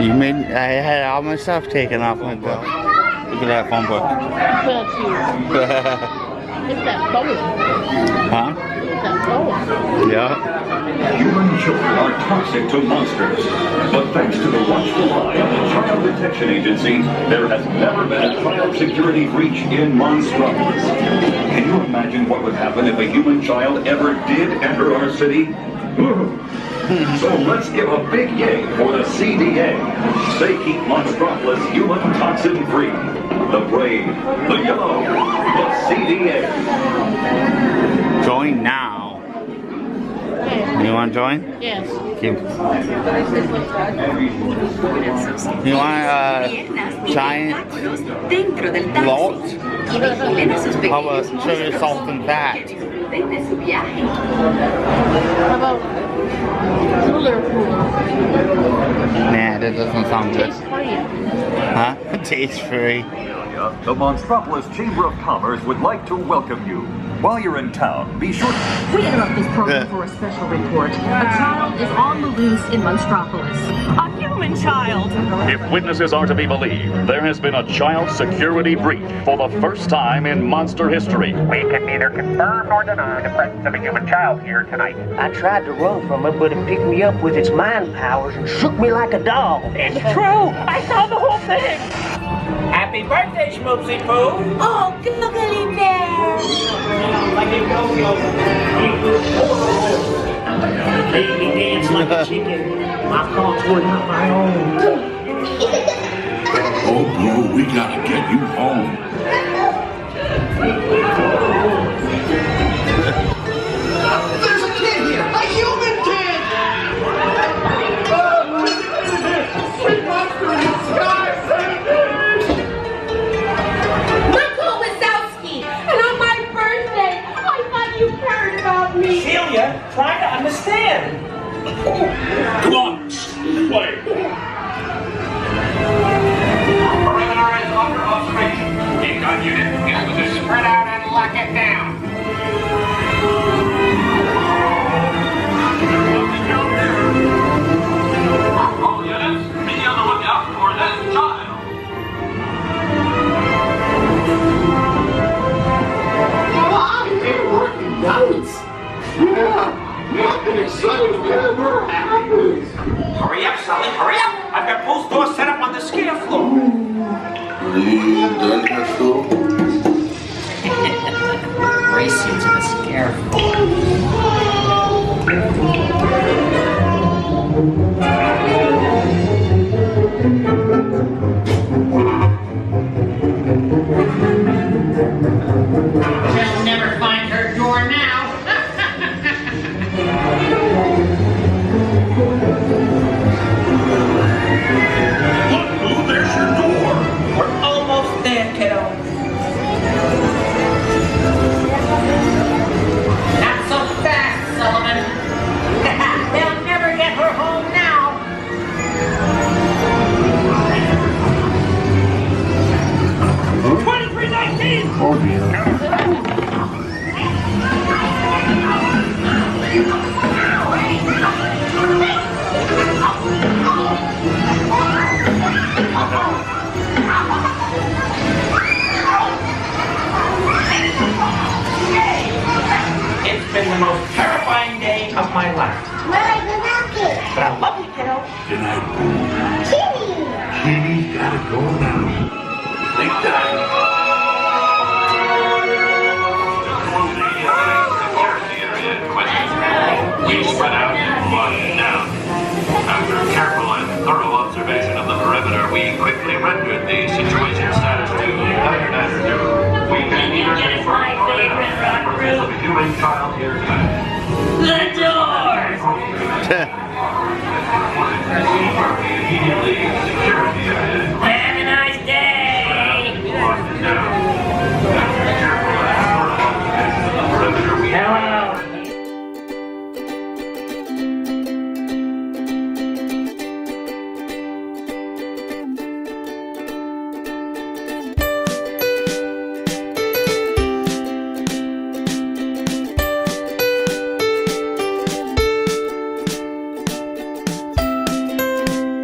You made. I had all my stuff taken off my belt. Look at that phone book. It's that boa. Huh? It's that boa. Yeah. Human children are toxic to monsters. But thanks to the watchful eye of the Child Protection Agency, there has never been a child security breach in Monstropolis. Can you imagine what would happen if a human child ever did enter our city? So let's give a big yay for the CDA. They keep Monstropolis human toxin free. The brave, the yellow, the CDA. Join now. You want to join? Yes. You want a giant float? How about sugar, salt, and fat? How about cooler? Nah, that doesn't sound good. Taste free. Huh? Taste free. The Monstropolis Chamber of Commerce would like to welcome you. While you're in town, be sure We interrupt this program for a special report. A child is on the loose in Monstropolis. A human child! If witnesses are to be believed, there has been a child security breach for the first time in monster history. We can neither confirm nor deny the presence of a human child here tonight. I tried to run from it, but it picked me up with its mind powers and shook me like a dog. It's true! I saw the whole thing! Happy birthday, Schmoopsy Poo! Oh, googly bear! Like a yo-yo. Baby dance like a chicken. My thoughts were not my own. Oh, Blue, we gotta get you home. There's a kid here! A human kid! Sweet monster in the sky! Michael Wazowski! And on my birthday, I thought you cared about me! Celia, try to understand. Come on, play. Perimeter is under observation. Take on unit. Get position. Spread out and lock it down. All units, be on the lookout for this child. I'm here working nights! Yeah! Nothing exciting ever happens! Hurry up, Sully, hurry up! I've got both doors set up on the scare floor. Race you to the scare floor. She'll never find her door now. Look, Blue, there's your door. We're almost there, kiddo. Not so fast, Sullivan. They'll never get her home now. 2319! It's been the most terrifying day of my life. Where are the napkins? But I love you, kiddo. Good night, Blue. Kitty! Kitty's gotta go now. Sleep tight. We spread out and marched down. After careful and thorough observation of the perimeter, we quickly rendered the situation status to 992. We can neither confirm nor deny the presence of a human child here tonight. The door! We immediately